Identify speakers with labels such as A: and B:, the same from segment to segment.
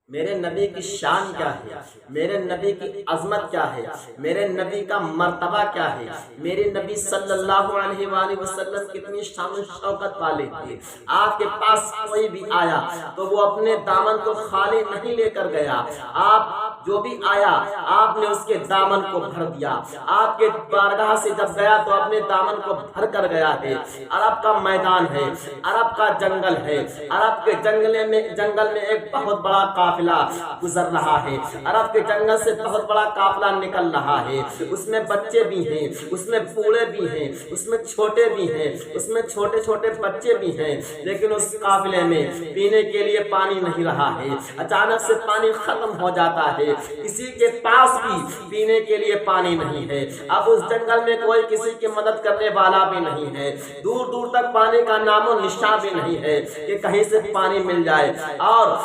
A: میرے نبی کی شان کیا ہے، میرے نبی کی عظمت کیا ہے، میرے نبی کا مرتبہ کیا ہے، میرے نبی صلی اللہ علیہ وآلہ وسلم کتنی شان و شوکت والے تھے۔ آپ کے پاس کوئی بھی آیا تو وہ اپنے دامن کو خالی نہیں لے کر گیا، آپ جو بھی آیا آپ نے اس کے دامن کو بھر دیا۔ آپ کے بارگاہ سے جب گیا تو اپنے دامن کو بھر کر گیا ہے۔ عرب کا میدان ہے، عرب کا جنگل ہے، عرب کے جنگل میں ایک بہت بڑا قافلہ گزر رہا ہے، عرب کے جنگل سے بہت بڑا قافلہ نکل رہا ہے۔ اس میں بچے بھی ہیں، اس میں بوڑھے بھی ہیں، اس میں چھوٹے بھی ہیں، اس میں چھوٹے چھوٹے بچے بھی ہیں، لیکن اس قافلے میں پینے کے لیے پانی نہیں رہا ہے۔ اچانک سے پانی ختم ہو جاتا ہے، کسی کے پاس بھی پینے کے لیے پانی نہیں ہے۔ اب اس جنگل میں کوئی کسی کی مدد کرنے والا بھی نہیں ہے، دور دور تک پانی کا نام و نشان بھی نہیں ہے کہ کہیں سے پانی مل جائے اور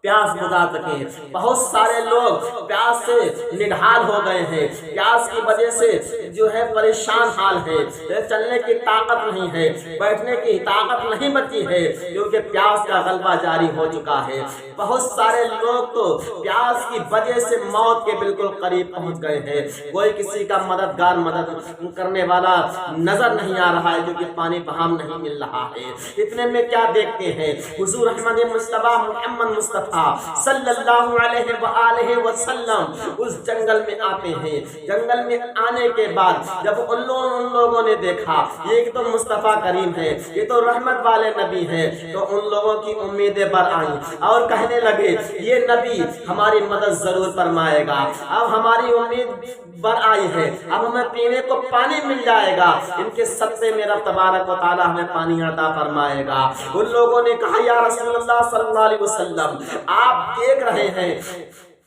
A: پیاس بجھا سکیں۔ بہت سارے لوگ پیاس سے نڈھال ہو گئے ہیں، پیاس کی وجہ سے جو ہے پریشان حال ہے، چلنے کی طاقت نہیں ہے، بیٹھنے کی طاقت نہیں بچی ہے، کیونکہ پیاس کا غلبہ جاری ہو چکا ہے۔ بہت سارے لوگ تو پیاس کی وجہ سے موت کے بالکل قریب پہنچ گئے ہیں، کوئی کسی کا مددگار مدد کرنے والا نظر نہیں آ رہا ہے، کیونکہ پانی بہام نہیں مل رہا ہے۔ اتنے میں کیا دیکھتے ہیں، حضور احمد مصطفیٰ محمد مصطفیٰ صلی اللہ علیہ وآلہ وسلم اس جنگل میں آتے ہیں۔ جنگل میں آنے کے بعد جب ان لوگوں نے دیکھا یہ تو مصطفیٰ کریم ہے، یہ تو رحمت والے نبی ہیں، تو ان لوگوں کی امیدیں بر آئیں اور کہنے لگے یہ نبی ہماری مدد ضرور فرمائے گا، اب ہماری امید بر آئی ہے، اب ہمیں پینے کو پانی مل جائے گا، ان کے صدقے میں رب تبارک و تعالی ہمیں پانی عطا فرمائے گا۔ ان لوگوں نے کہا یا رسول اللہ صلی اللہ علیہ وسلم آپ دیکھ رہے ہیں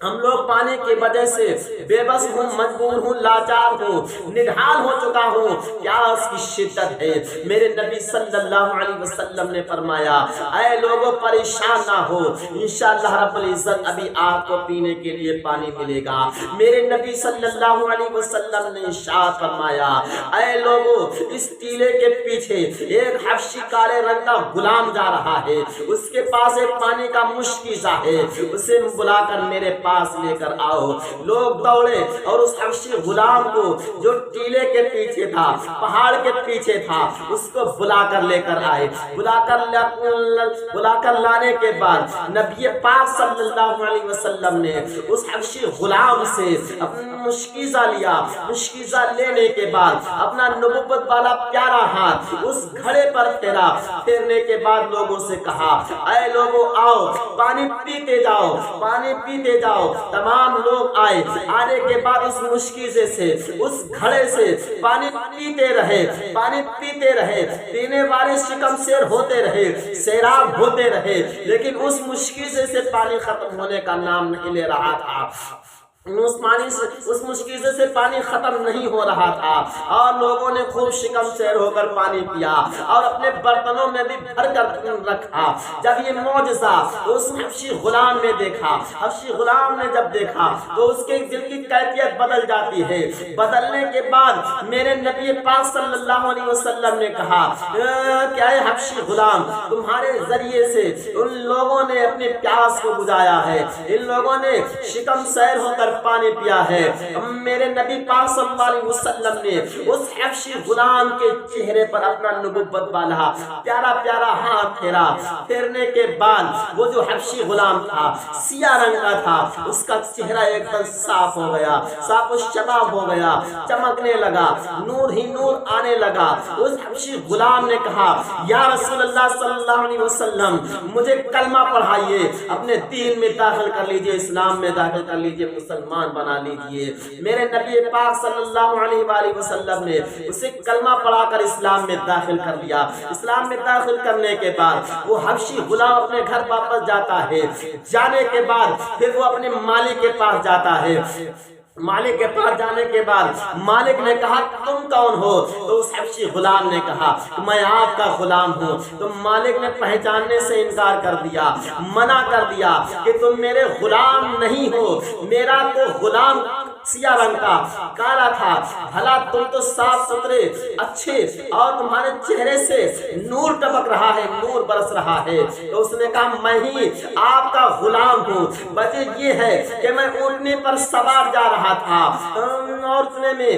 A: ہم لوگ پانی کی وجہ سے بے بس ہوں، مجبور ہوں، لاچار ہوں، نڈھال ہو چکا ہوں، پیاس کی شدت ہے۔ میرے نبی صلی اللہ علیہ وسلم نے فرمایا اے لوگوں پریشان نہ ہو، انشاءاللہ رب العزت ابھی آپ کو پینے کے لیے پانی ملے گا۔ میرے نبی صلی اللہ علیہ وسلم نے ارشاد فرمایا اے لوگوں اس ٹیلے کے پیچھے ایک حبشی کالے رنگ کا غلام جا رہا ہے، اس کے پاس ایک پانی کا مشکیزہ ہے، اسے بلا کر میرے پاس لے کر آؤ۔ لوگ دوڑے اور اس حبشی غلام کو جو ٹیلے کے پیچھے تھا، پہاڑ کے پیچھے تھا، اس کو بلا کر لے کر آئے۔ بلا کر لانے کے بعد نبی پاک صلی اللہ علیہ وسلم نے اس حبشی غلام سے اپنا مشکیزہ لیا۔ مشکیزہ لینے کے بعد اپنا نبوت والا پیارا ہاتھ اس گھڑے پر پھیرا، پھیرنے کے بعد لوگوں سے کہا اے لوگوں آؤ پانی پیتے جاؤ، پانی پیتے جاؤ۔ تمام لوگ آئے، آنے کے بعد اس مشکیزے سے اس گھڑے سے پانی پیتے رہے، پانی پیتے رہے، پینے والے شکم سیر ہوتے رہے، سیراب ہوتے رہے، لیکن اس مشکیزے سے پانی ختم ہونے کا نام نہیں لے رہا تھا۔ اس مشکیزے سے پانی ختم نہیں ہو رہا تھا اور لوگوں نے خوب شکم سیر ہو کر پانی پیا اور اپنے برتنوں میں بھی بھر کر رکھا۔ جب یہ معجزہ اس حبشی غلام نے دیکھا، حبشی غلام نے جب دیکھا تو اس کے دل کی کیفیت بدل جاتی ہے۔ بدلنے کے بعد میرے نبی پاک صلی اللہ علیہ وسلم نے کہا کیا ہے حبشی غلام، تمہارے ذریعے سے ان لوگوں نے اپنی پیاس کو بجھایا ہے، ان لوگوں نے شکم سیر ہو کر پانی پیا ہے۔ میرے نبی پاک صلی اللہ علیہ وسلم نے اس حبشی غلام کے چہرے پر اپنا نبوت والا پیارا پیارا ہاتھ پھیرا۔ پھیرنے کے بعد وہ جو حبشی غلام تھا سیاہ رنگ کا تھا، اس کا چہرہ ایک دم صاف ہو گیا، صاف و شفاف ہو گیا، چمکنے لگا، نور ہی نور آنے لگا۔ اس حبشی غلام نے کہا یا رسول اللہ صلی اللہ علیہ وسلم مجھے کلمہ پڑھائیے، اپنے دین میں داخل کر لیجئے، اسلام میں داخل کر لیجئے، مسلمان بنا لیجئے۔ میرے نبی پاک صلی اللہ علیہ وآلہ وسلم نے اسے کلمہ پڑھا کر اسلام میں داخل کر لیا۔ اسلام میں داخل کرنے کے بعد وہ حبشی غلام اپنے گھر واپس جاتا ہے۔ جانے کے بعد پھر وہ اپنے مالک کے پاس جاتا ہے۔ مالک کے پاس جانے کے بعد مالک نے کہا تم کون ہو؟ تو اس حبشی غلام نے کہا میں آپ کا غلام ہوں۔ تو مالک نے پہچاننے سے انکار کر دیا، منع کر دیا کہ تم میرے غلام نہیں ہو، میرا تو غلام سیاہ رنگ کا، کالا تھا، بھلا تم تو صاف ستھرے اچھے اور تمہارے چہرے سے نور ٹپک رہا ہے، نور برس رہا ہے۔ تو اس نے کہا میں ہی آپ کا غلام ہوں، وجہ یہ ہے کہ میں اونٹنے پر سوار جا رہا تھا اور اتنے میں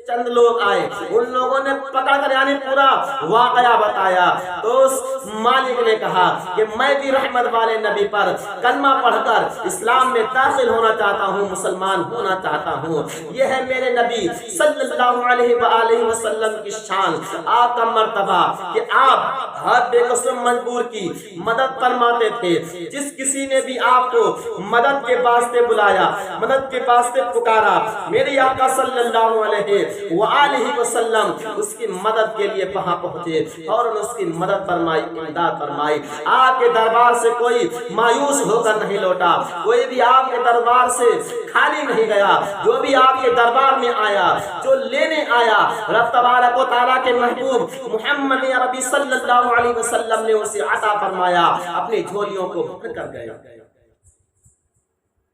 A: چند لوگ آئے، ان لوگوں نے پکڑ کر یعنی پورا واقعہ بتایا۔ تو اس مالک نے کہا کہ میں بھی رحمت والے نبی پر کلمہ پڑھ کر اسلام میں داخل ہونا چاہتا ہوں، مسلمان ہونا چاہتا ہوں۔ یہ ہے میرے نبی صلی اللہ علیہ وآلہ وسلم کی شان، آپ کا مرتبہ کہ آپ ہر بے قصر مجبور کی مدد فرماتے تھے۔ جس کسی نے بھی آپ کو مدد کے واسطے بلایا، مدد کے واسطے پکارا، میرے آقا صلی اللہ علیہ وآلہ وسلم اس کی مدد کے لیے وہاں پہنچے اور اس کی مدد فرمائی، امداد فرمائی۔ آپ کے دربار سے کوئی مایوس ہو کر نہیں لوٹا، کوئی بھی آپ کے دربار سے خالی نہیں گیا۔ جو بھی آپ کے دربار میں آیا، جو لینے آیا، رب تبارک و تعالیٰ کے محبوب محمد عربی صلی اللہ علیہ وسلم نے اسے عطا فرمایا، اپنی جھولیوں کو بھر کر گئے۔